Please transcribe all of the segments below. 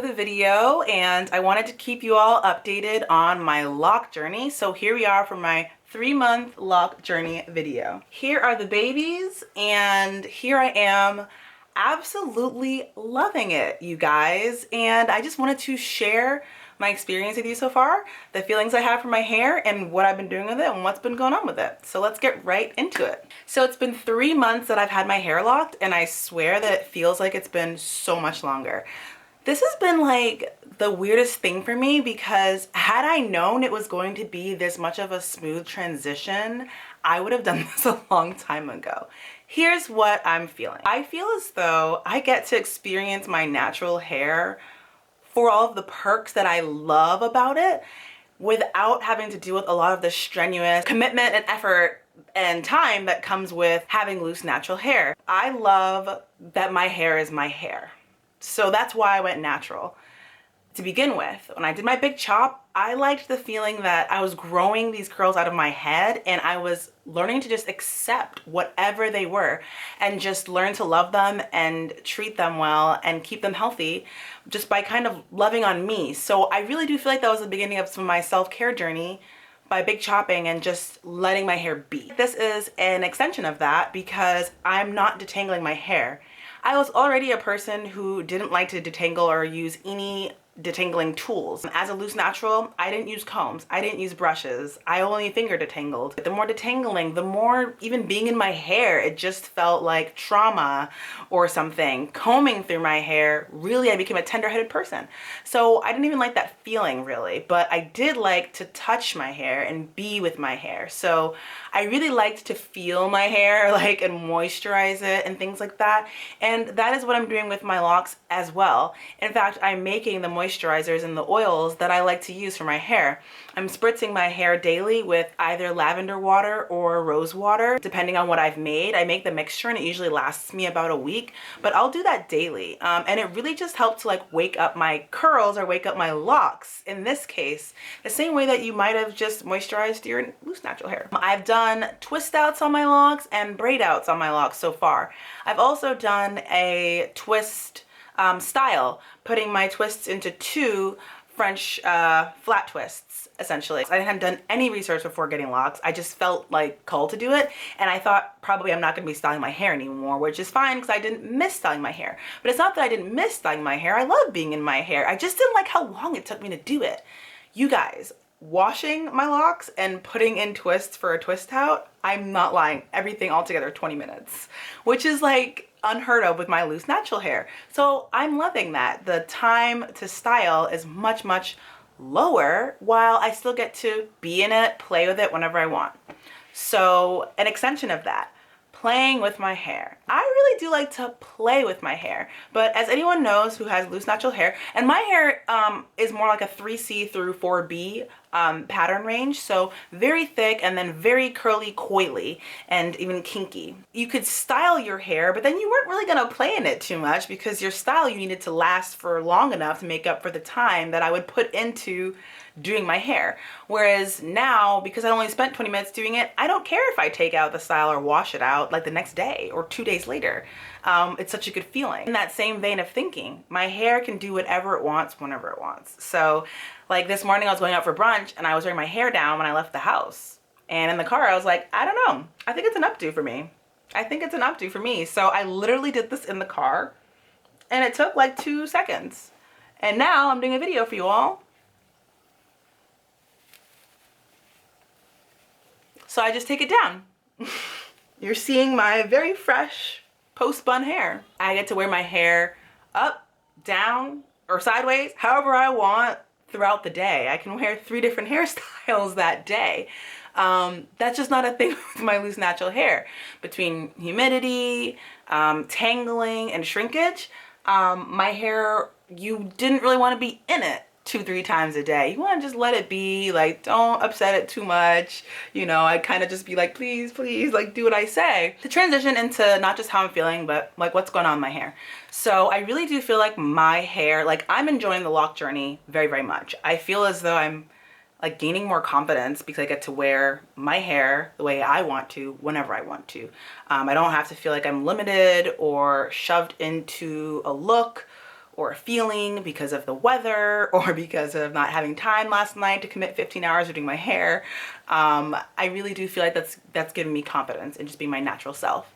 with a video, and I wanted to keep you all updated on my lock journey. So here we are for my 3-month lock journey video. Here are the babies, and here I am absolutely loving it, you guys. And I just wanted to share my experience with you so far, the feelings I have for my hair and what I've been doing with it and what's been going on with it. So let's get right into it. So it's been 3 months that I've had my hair locked, and I swear that it feels like it's been so much longer. This has been like the weirdest thing for me, because had I known it was going to be this much of a smooth transition, I would have done this a long time ago. Here's what I'm feeling. I feel as though I get to experience my natural hair for all of the perks that I love about it without having to deal with a lot of the strenuous commitment and effort and time that comes with having loose natural hair. I love that my hair is my hair. So that's why I went natural. To begin with, when I did my big chop, I liked the feeling that I was growing these curls out of my head, and I was learning to just accept whatever they were and just learn to love them and treat them well and keep them healthy just by kind of loving on me. So I really do feel like that was the beginning of some of my self-care journey, by big chopping and just letting my hair be. This is an extension of that because I'm not detangling my hair. I was already a person who didn't like to detangle or use any detangling tools. As a loose natural, I didn't use combs, I didn't use brushes, I only finger detangled. The more detangling, the more even being in my hair, it just felt like trauma or something. Combing through my hair, really I became a tender-headed person. So I didn't even like that feeling really, but I did like to touch my hair and be with my hair. So I really liked to feel my hair like and moisturize it and things like that. And that is what I'm doing with my locks as well. In fact, I'm making the moisturizers and the oils that I like to use for my hair. I'm spritzing my hair daily with either lavender water or rose water, depending on what I've made. I make the mixture and it usually lasts me about a week, but I'll do that daily. And it really just helped to like wake up my curls or wake up my locks, in this case, the same way that you might have just moisturized your loose natural hair. I've done twist outs on my locks and braid outs on my locks so far. I've also done a twist style, putting my twists into 2 French flat twists, essentially. I hadn't done any research before getting locks. I just felt like called to do it, and I thought probably I'm not going to be styling my hair anymore, which is fine because I didn't miss styling my hair. But it's not that I didn't miss styling my hair. I love being in my hair. I just didn't like how long it took me to do it. You guys, washing my locks and putting in twists for a twist out, I'm not lying, everything altogether 20 minutes, which is like unheard of with my loose natural hair. So I'm loving that. The time to style is much, much lower while I still get to be in it, play with it whenever I want. So an extension of that, playing with my hair. I really do like to play with my hair, but as anyone knows who has loose natural hair, and my hair is more like a 3C through 4B pattern range, so very thick and then very curly, coily, and even kinky. You could style your hair, but then you weren't really gonna play in it too much because your style, you needed to last for long enough to make up for the time that I would put into doing my hair. Whereas now, because I only spent 20 minutes doing it, I don't care if I take out the style or wash it out like the next day or 2 days later. It's such a good feeling. In that same vein of thinking, my hair can do whatever it wants whenever it wants. So like this morning I was going out for brunch and I was wearing my hair down when I left the house. And in the car I was like, I don't know, I think it's an updo for me. I think it's an updo for me. So I literally did this in the car and it took like 2 seconds. And now I'm doing a video for you all. So I just take it down. You're seeing my very fresh post-spun hair. I get to wear my hair up, down, or sideways, however I want throughout the day. I can wear 3 different hairstyles that day. That's just not a thing with my loose natural hair. Between humidity, tangling, and shrinkage, my hair, you didn't really want to be in it 2-3 times a day. You want to just let it be, like, don't upset it too much. You know, I kind of just be like, please, please, like, do what I say. To transition into not just how I'm feeling, but like what's going on in my hair. So I really do feel like my hair, like I'm enjoying the lock journey very, very much. I feel as though I'm like gaining more confidence because I get to wear my hair the way I want to, whenever I want to. I don't have to feel like I'm limited or shoved into a look or a feeling because of the weather or because of not having time last night to commit 15 hours of doing my hair. I really do feel like that's given me confidence in just being my natural self.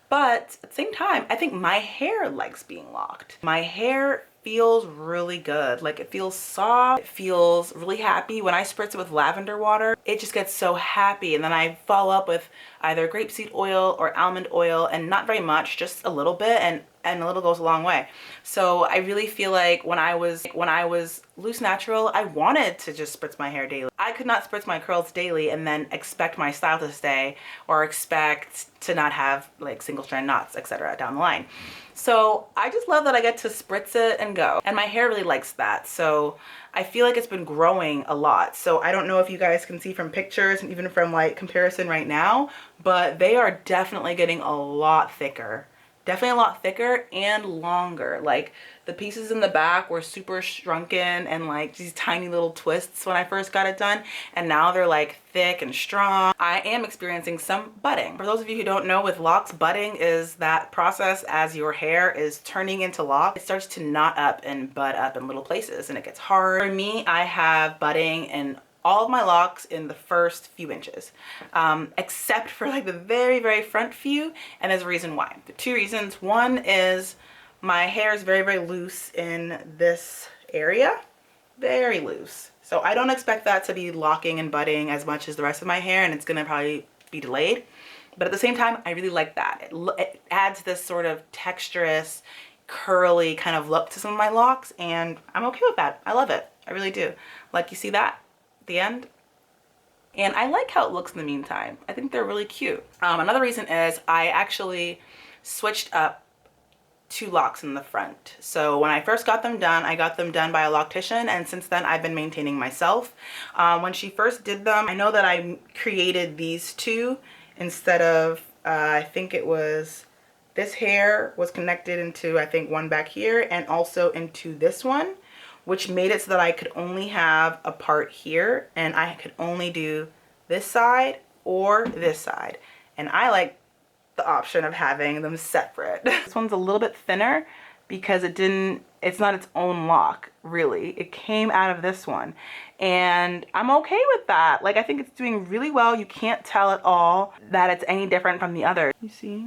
But at the same time, I think my hair likes being locked. My hair feels really good. Like, it feels soft, it feels really happy. When I spritz it with lavender water, it just gets so happy. And then I follow up with either grapeseed oil or almond oil, and not very much, just a little bit, and a little goes a long way. So I really feel like when I was loose natural, I wanted to just spritz my hair daily. I could not spritz my curls daily and then expect my style to stay, or expect to not have like single strand knots, etc. down the line. So I just love that I get to spritz it and go. And my hair really likes that. So I feel like it's been growing a lot. So I don't know if you guys can see from pictures and even from like comparison right now, but they are definitely getting a lot thicker. Definitely a lot thicker and longer. Like, the pieces in the back were super shrunken and like these tiny little twists when I first got it done, and now they're like thick and strong. I am experiencing some budding. For those of you who don't know, with locks, budding is that process as your hair is turning into locks. It starts to knot up and bud up in little places and it gets hard. For me, I have budding in all of my locks in the first few inches, except for like the very, very front few. And there's a reason why. The two reasons. One is my hair is very, very loose in this area, very loose. So I don't expect that to be locking and budding as much as the rest of my hair, and it's gonna probably be delayed. But at the same time, I really like that. It adds this sort of texturous, curly kind of look to some of my locks, and I'm okay with that. I love it. I really do. Like, you see that? The end. And I like how it looks in the meantime. I think they're really cute. Another reason is I actually switched up 2 locks in the front. So when I first got them done, I got them done by a loctician, and since then I've been maintaining myself. When she first did them, I know that I created these 2 instead of I think it was this hair was connected into, I think, one back here and also into this one, which made it so that I could only have a part here, and I could only do this side or this side. And I like the option of having them separate. This one's a little bit thinner because it's not its own lock, really. It came out of this one, and I'm okay with that. Like, I think it's doing really well. You can't tell at all that it's any different from the other. You see,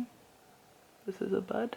this is a bud.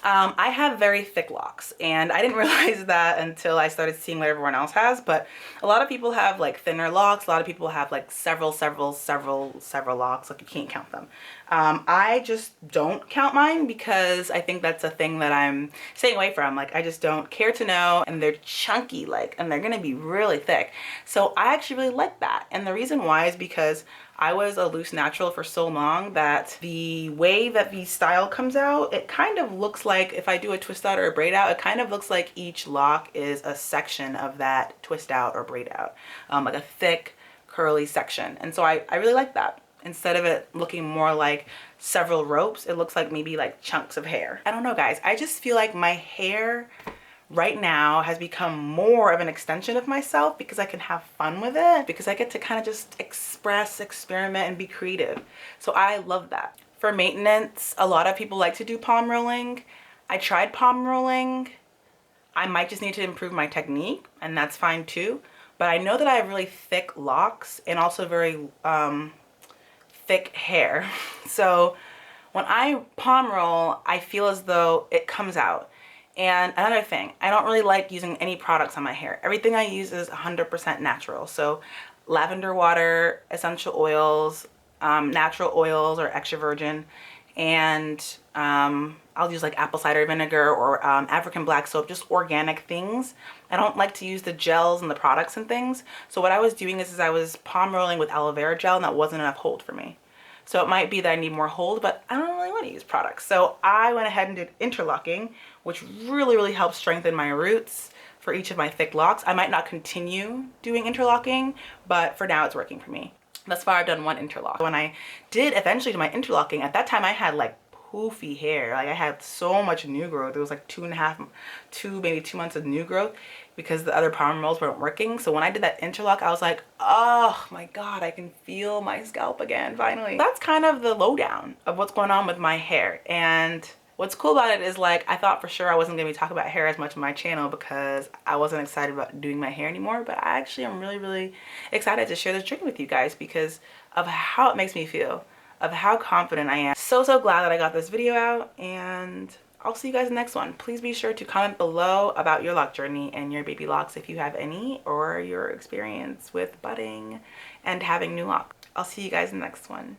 I have very thick locks, and I didn't realize that until I started seeing what everyone else has, but a lot of people have like thinner locks. A lot of people have like several locks, like you can't count them. I just don't count mine because I think that's a thing that I'm staying away from. Like, I just don't care to know, and they're chunky, like, and they're gonna be really thick. So I actually really like that, and the reason why is because I was a loose natural for so long that the way that the style comes out, it kind of looks like, if I do a twist out or a braid out, it kind of looks like each lock is a section of that twist out or braid out, like a thick curly section. And so I really like that. Instead of it looking more like several ropes, it looks like maybe like chunks of hair. I don't know, guys. I just feel like my hair right now has become more of an extension of myself because I can have fun with it, because I get to kind of just express, experiment, and be creative. So I love that. For maintenance, a lot of people like to do palm rolling. I tried palm rolling. I might just need to improve my technique, and that's fine too. But I know that I have really thick locks and also very thick hair. So when I palm roll, I feel as though it comes out. And another thing, I don't really like using any products on my hair. Everything I use is 100% natural. So lavender water, essential oils, natural oils or extra virgin, and I'll use like apple cider vinegar or African black soap, just organic things. I don't like to use the gels and the products and things. So what I was doing is I was palm rolling with aloe vera gel, and that wasn't enough hold for me. So it might be that I need more hold, but I don't really want to use products. So I went ahead and did interlocking, which really, really helps strengthen my roots for each of my thick locks. I might not continue doing interlocking, but for now it's working for me. Thus far I've done 1 interlock. When I did eventually do my interlocking, at that time I had like poofy hair. Like, I had so much new growth. It was like maybe 2 months of new growth because the other palm rolls weren't working. So when I did that interlock, I was like, oh my God, I can feel my scalp again, finally. That's kind of the lowdown of what's going on with my hair. And What's cool about it is, like, I thought for sure I wasn't gonna be talking about hair as much on my channel because I wasn't excited about doing my hair anymore, but I actually am really excited to share this journey with you guys because of how it makes me feel, of how confident I am. So glad that I got this video out, and I'll see you guys in the next one. Please be sure to comment below about your lock journey and your baby locks if you have any, or your experience with budding and having new locks. I'll see you guys in the next one.